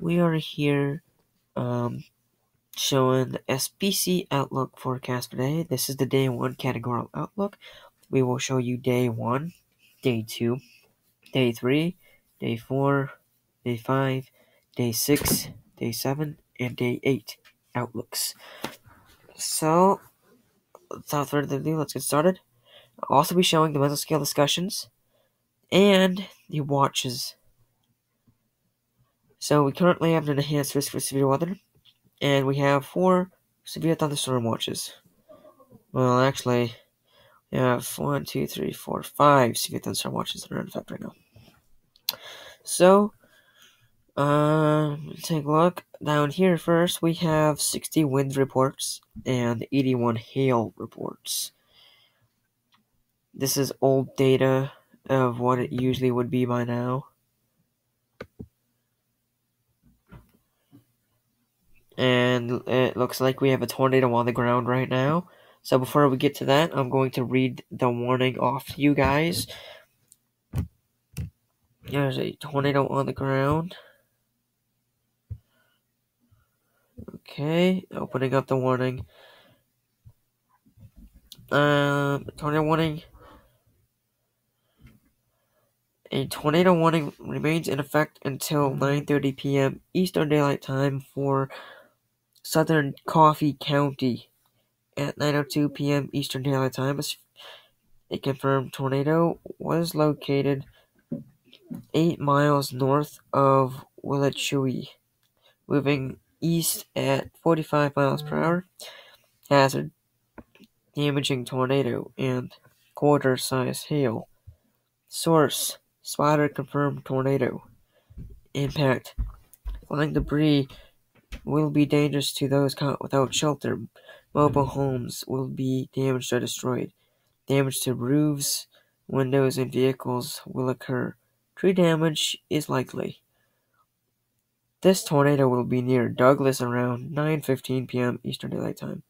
We are here showing the SPC outlook forecast for today. This is the day 1 categorical outlook. We will show you day 1, day 2, day 3, day 4, day 5, day 6, day 7, and day 8 outlooks. So, without further ado, let's get started. I'll also be showing the mental scale discussions and the watches. So we currently have an enhanced risk for severe weather, and we have 4 severe thunderstorm watches. Well, actually, we have 5 severe thunderstorm watches that are in effect right now. So, take a look. Down here first, we have 60 wind reports and 81 hail reports. This is old data of what it usually would be by now. And it looks like we have a tornado on the ground right now. So before we get to that, I'm going to read the warning off to you guys. There's a tornado on the ground. Okay, opening up the warning. Tornado warning. A tornado warning remains in effect until 9:30 p.m. Eastern Daylight Time for southern Coffee County. At 9:02 p.m. Eastern Daylight Time, a confirmed tornado was located 8 miles north of Willacooey, moving east at 45 miles per hour. Hazard: damaging tornado and quarter-size hail. Source: spotter confirmed tornado. Impact: flying debris will be dangerous to those caught without shelter. Mobile homes will be damaged or destroyed. Damage to roofs, windows, and vehicles will occur. Tree damage is likely. This tornado will be near Douglas around 9:15 p.m. Eastern Daylight Time.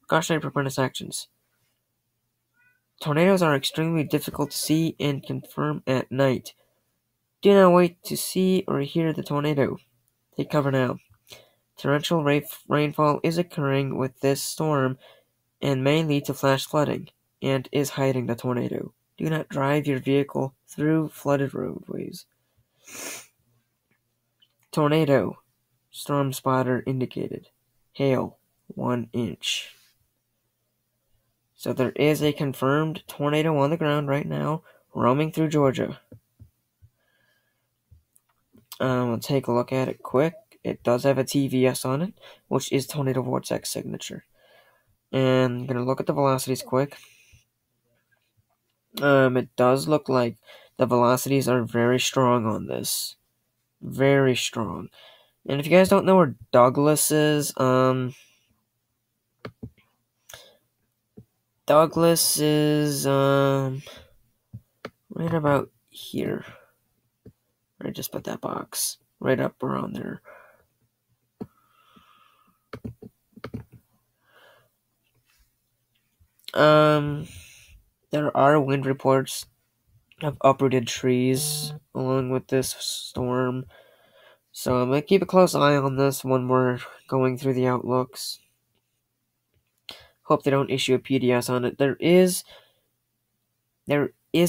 Cautionary preparedness actions. Tornadoes are extremely difficult to see and confirm at night. Do not wait to see or hear the tornado. Take cover now. Torrential rainfall is occurring with this storm and may lead to flash flooding and is hiding the tornado. Do not drive your vehicle through flooded roadways. Tornado. Storm spotter indicated. Hail, 1 inch. So there is a confirmed tornado on the ground right now, roaming through Georgia. We'll take a look at it quick. It does have a TVS on it, which is tornado vortex signature. And I'm going to look at the velocities quick. It does look like the velocities are very strong on this. Very strong. And if you guys don't know where Douglas is, Douglas is, right about here. I just put that box right up around there. There are wind reports of uprooted trees along with this storm. So I'm going to keep a close eye on this when we're going through the outlooks. Hope they don't issue a PDS on it. There is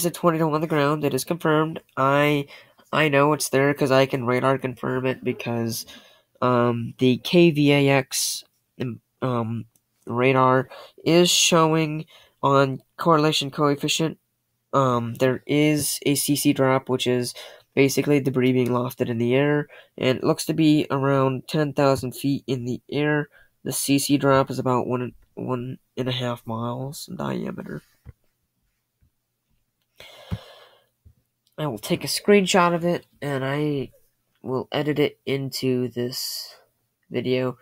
a tornado on the ground. It is confirmed. I know it's there because I can radar confirm it because the KVAX radar is showing on correlation coefficient. There is a CC drop, which is basically debris being lofted in the air, and it looks to be around 10,000 feet in the air. The CC drop is about 1.5 miles in diameter. I will take a screenshot of it, and I will edit it into this video.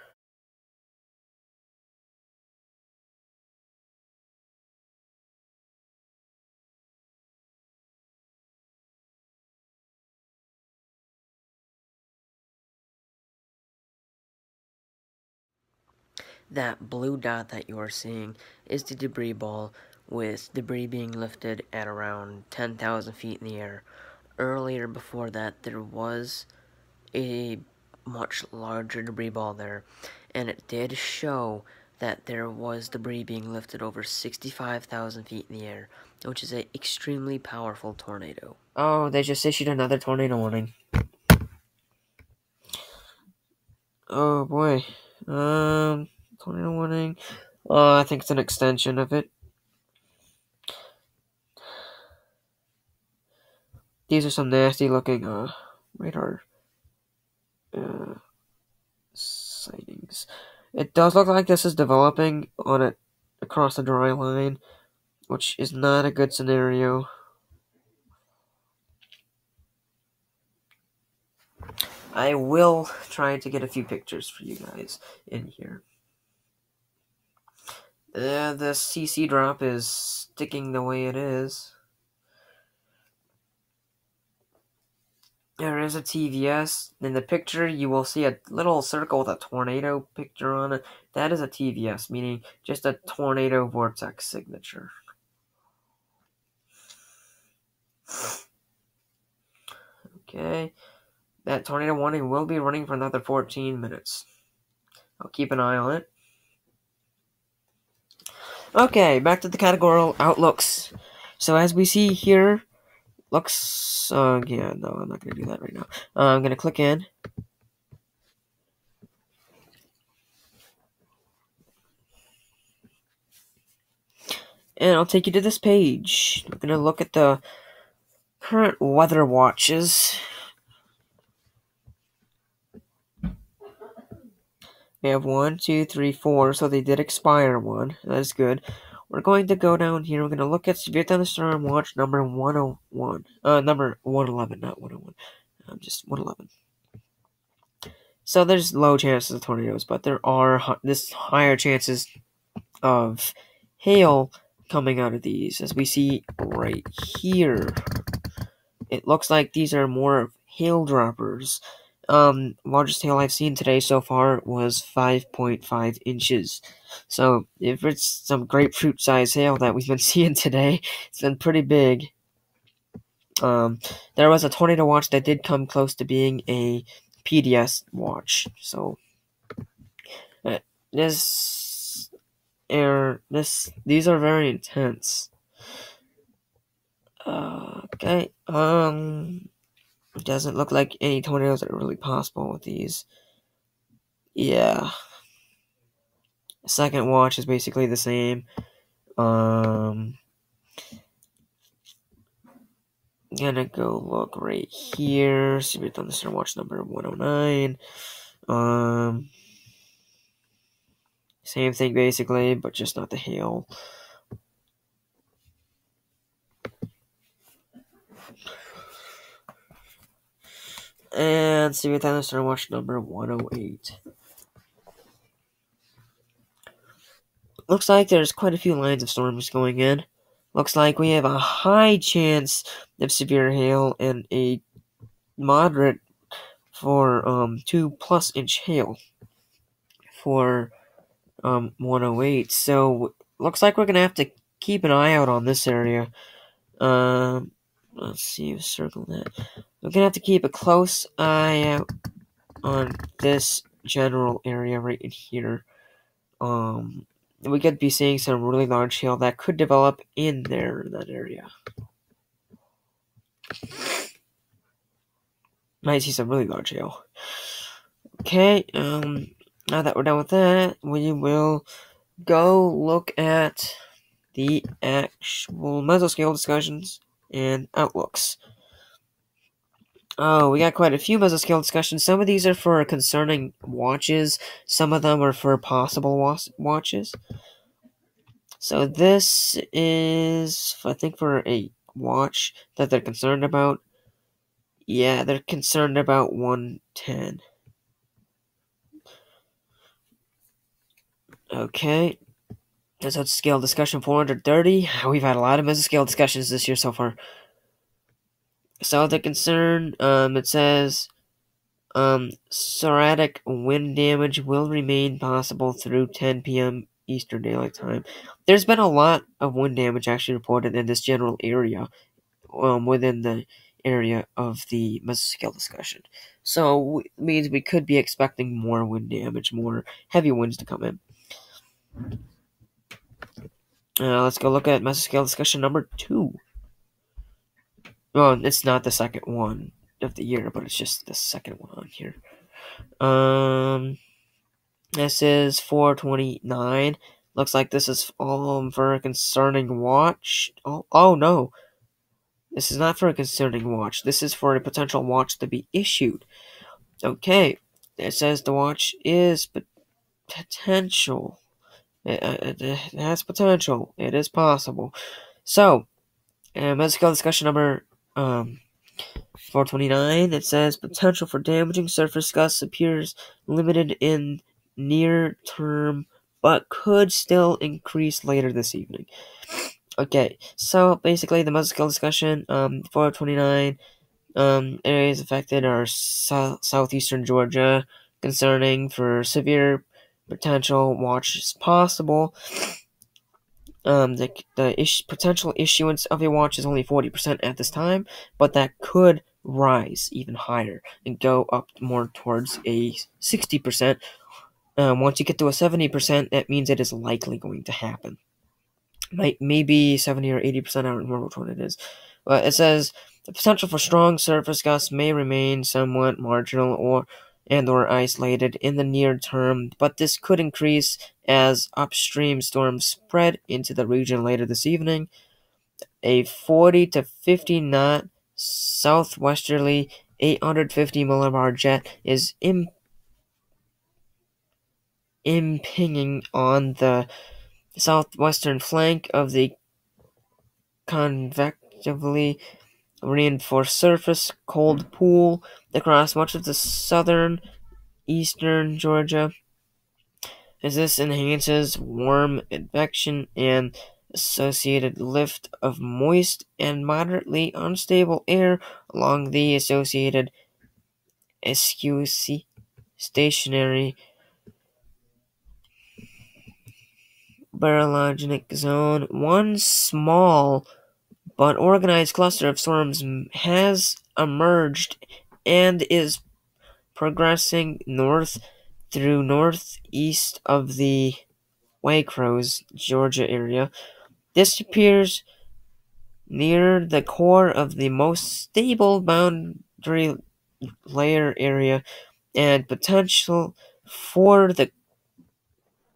That blue dot that you are seeing is the debris ball, with debris being lifted at around 10,000 feet in the air. Earlier before that, there was a much larger debris ball there, and it did show that there was debris being lifted over 65,000 feet in the air, which is an extremely powerful tornado. Oh, they just issued another tornado warning. Oh boy. Tornado warning. I think it's an extension of it. These are some nasty looking radar sightings. It does look like this is developing on it across the dry line, which is not a good scenario. I will try to get a few pictures for you guys in here. The CC drop is sticking the way it is. There is a TVS. In the picture, you will see a little circle with a tornado picture on it. That is a TVS, meaning just a tornado vortex signature. Okay. That tornado warning will be running for another 14 minutes. I'll keep an eye on it. Okay, back to the categorical outlooks. So as we see here, looks, yeah, no, I'm not going to do that right now. I'm going to click in. And I'll take you to this page. We're going to look at the current weather watches. We have 1, 2, 3, 4, so they did expire one. That is good. We're going to go down here. We're going to look at Severe Thunderstorm Watch number 101. Number 111, not 101. Just 111. So there's low chances of tornadoes, but there are higher chances of hail coming out of these, as we see right here. It looks like these are more hail droppers. Largest hail I've seen today so far was 5.5 inches. So if it's some grapefruit size hail that we've been seeing today, it's been pretty big. There was a tornado watch that did come close to being a PDS watch. So these are very intense. Okay. It doesn't look like any tornadoes are really possible with these. Yeah. Second watch is basically the same. Gonna go look right here. Severe Thunderstorm Watch number 109. Same thing basically, but just not the hail. And Severe Thunderstorm Watch number 108. Looks like there's quite a few lines of storms going in. Looks like we have a high chance of severe hail and a moderate for 2+ inch hail for 108. So looks like we're gonna have to keep an eye out on this area. Let's see, circle that. We're gonna have to keep a close eye out on this general area right in here. We could be seeing some really large hail that could develop in that area. Might see some really large hail. Okay, now that we're done with that, we will go look at the actual mesoscale discussions and outlooks. Oh, we got quite a few mesoscale discussions. Some of these are for concerning watches. Some of them are for possible watches. So this is, I think, for a watch that they're concerned about. Yeah, they're concerned about 110. Okay. Mesoscale discussion 430. We've had a lot of mesoscale discussions this year so far. So the concern, it says, sporadic wind damage will remain possible through 10 p.m. Eastern Daylight Time. There's been a lot of wind damage actually reported in this general area, within the area of the mesoscale discussion. So it means we could be expecting more wind damage, more heavy winds to come in. Let's go look at mesoscale discussion number 2. Well, it's not the second one of the year, but it's just the second one on here. This is 429. Looks like this is for a concerning watch. Oh no. This is not for a concerning watch. This is for a potential watch to be issued. Okay. It says the watch is potential. It has potential. It is possible. So, mesoscale discussion number 429. It says potential for damaging surface gusts appears limited in near term, but could still increase later this evening. Okay, so basically the mesoscale discussion, 429, areas affected are southeastern Georgia, concerning for severe potential watches possible. The potential issuance of a watch is only 40% at this time, but that could rise even higher and go up more towards a 60%. Once you get to a 70%, that means it is likely going to happen. Maybe 70 or 80%, I don't remember which one it is. But it says the potential for strong surface gusts may remain somewhat marginal or isolated in the near term, but this could increase as upstream storms spread into the region later this evening. A 40 to 50 knot southwesterly 850 millibar jet is impinging on the southwestern flank of the convectively reinforced surface cold pool across much of the southern eastern Georgia, as this enhances warm advection and associated lift of moist and moderately unstable air along the associated SPC stationary barologenic zone. One small but organized cluster of storms has emerged and is progressing north through northeast of the Waycross, Georgia area. This appears near the core of the most stable boundary layer area, and potential for the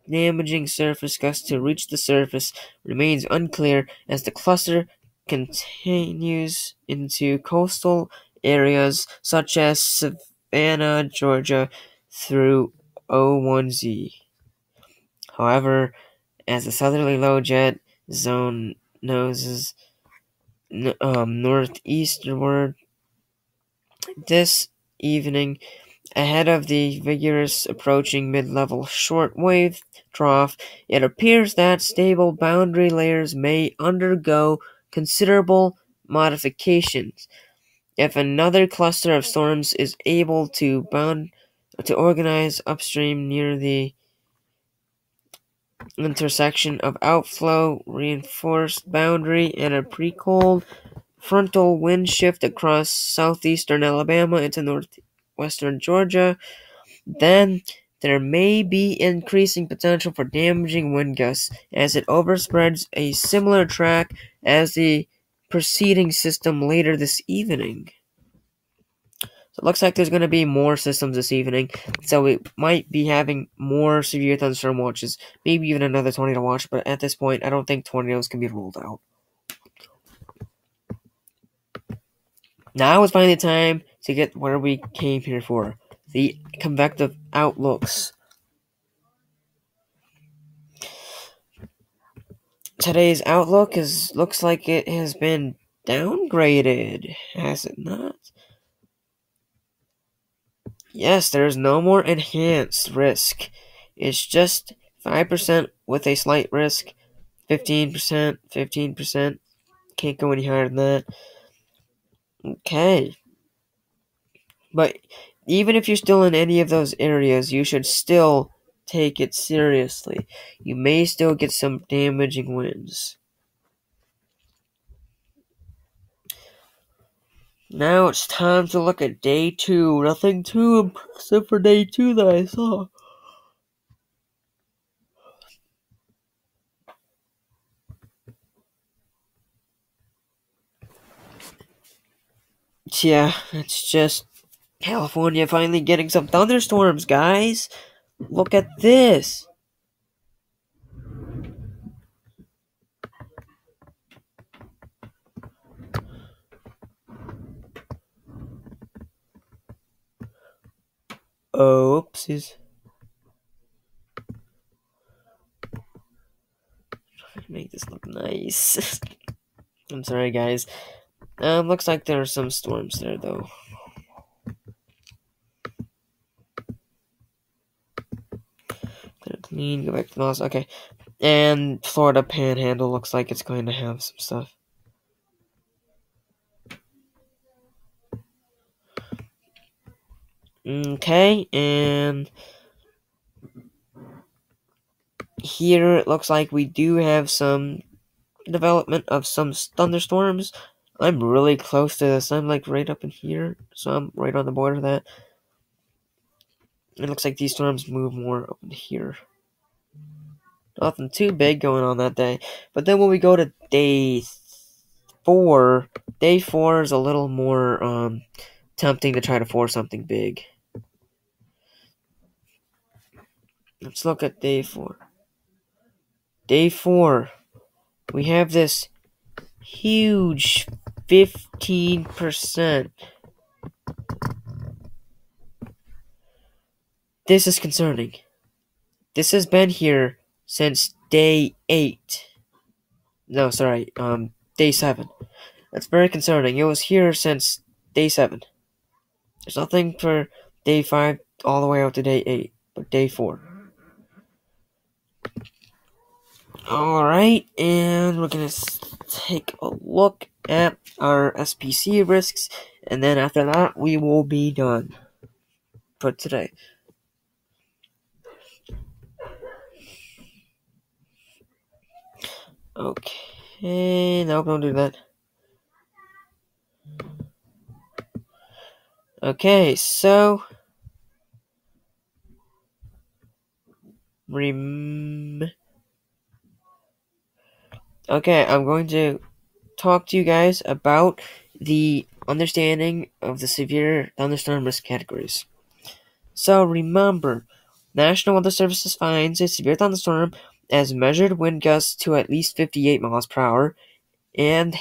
damaging surface gusts to reach the surface remains unclear as the cluster continues into coastal areas such as Savannah, Georgia, through O1Z. However, as the southerly low jet zone noses northeastward this evening, ahead of the vigorous approaching mid-level shortwave trough, it appears that stable boundary layers may undergo considerable modifications. If another cluster of storms is able to organize upstream near the intersection of outflow, reinforced boundary, and a pre-cold frontal wind shift across southeastern Alabama into northwestern Georgia, then there may be increasing potential for damaging wind gusts as it overspreads a similar track as the preceding system later this evening. So it looks like there's going to be more systems this evening, so we might be having more severe thunderstorm watches, maybe even another tornado watch, but at this point, I don't think tornadoes can be ruled out. Now is finally the time to get where we came here for, the convective outlooks. Today's outlook looks like it has been downgraded, has it not? Yes, there is no more enhanced risk. It's just 5% with a slight risk, 15%, 15%. Can't go any higher than that. Okay. But even if you're still in any of those areas, you should still take it seriously. You may still get some damaging winds. Now it's time to look at day 2. Nothing too impressive for day 2 that I saw. Yeah, it's just California finally getting some thunderstorms, guys. Look at this. Oopsies. Trying to make this look nice. I'm sorry, guys. Looks like there are some storms there, though. Clean, go back to the mouse. Okay. And Florida Panhandle looks like it's going to have some stuff. Okay, and here it looks like we do have some development of some thunderstorms. I'm really close to this. I'm like right up in here, so I'm right on the border of that. It looks like these storms move more up in here. Nothing too big going on that day. But then when we go to day 4 is a little more tempting to try to force something big. Let's look at day 4. Day 4, we have this huge 15%. This is concerning. This has been here since day 8. No, sorry, day 7. That's very concerning. It was here since day 7. There's nothing for day 5 all the way out to day 8, but day 4. Alright, and we're gonna take a look at our SPC risks, and then after that, we will be done for today. Okay, no, don't do that. Okay, so okay, I'm going to talk to you guys about the understanding of the severe thunderstorm risk categories. So remember, National Weather Service defines a severe thunderstorm as measured wind gusts to at least 58 miles per hour and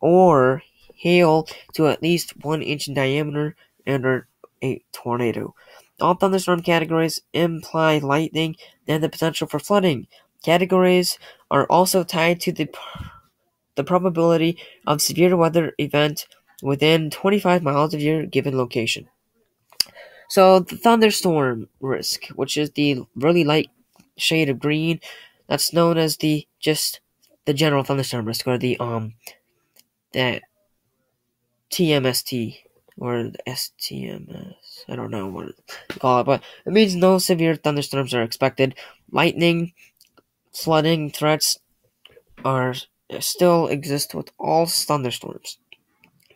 or hail to at least 1 inch in diameter and/or a tornado. All thunderstorm categories imply lightning and the potential for flooding. Categories are also tied to the probability of severe weather event within 25 miles of your given location. So the thunderstorm risk, which is the really light shade of green, that's known as the general thunderstorm risk, or the that TMST or the STMS. I don't know what to call it, but it means no severe thunderstorms are expected. Lightning, flooding threats are still exist with all thunderstorms.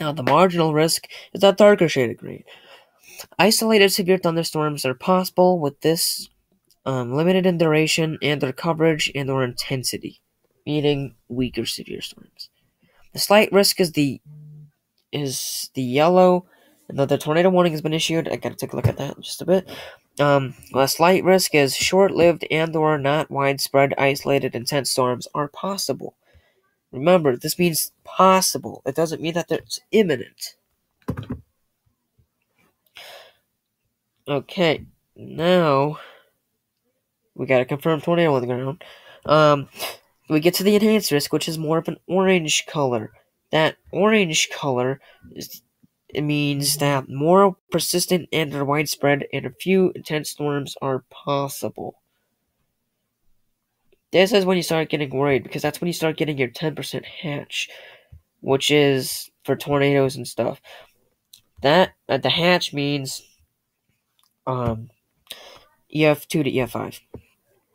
Now, the marginal risk is that darker shade of green. Isolated severe thunderstorms are possible with this limited in duration and their coverage and or intensity, meaning weaker severe storms. The slight risk is the yellow. Another tornado warning has been issued. I gotta take a look at that in just a bit. A slight risk is short-lived and or not widespread isolated intense storms are possible. Remember, this means possible. It doesn't mean that it's imminent. Okay, now we got a confirmed tornado on the ground. We get to the enhanced risk, which is more of an orange color. That orange color it means that more persistent and widespread and a few intense storms are possible. This is when you start getting worried, because that's when you start getting your 10% hatch, which is for tornadoes and stuff. That the hatch means EF2 to EF5.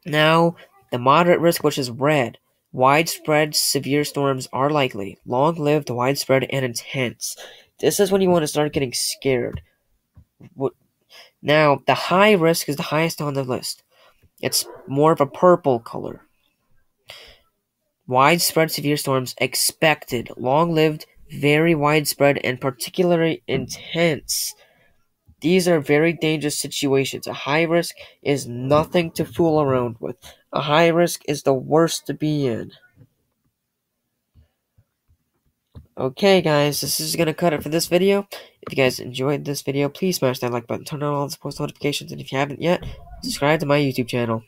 Now, the moderate risk, which is red. Widespread severe storms are likely. Long-lived, widespread, and intense. This is when you want to start getting scared. Now, the high risk is the highest on the list. It's more of a purple color. Widespread severe storms expected. Long-lived, very widespread, and particularly intense. These are very dangerous situations. A high risk is nothing to fool around with. A high risk is the worst to be in. Okay, guys, this is going to cut it for this video. If you guys enjoyed this video, please smash that like button, turn on all the post notifications, and if you haven't yet, subscribe to my YouTube channel.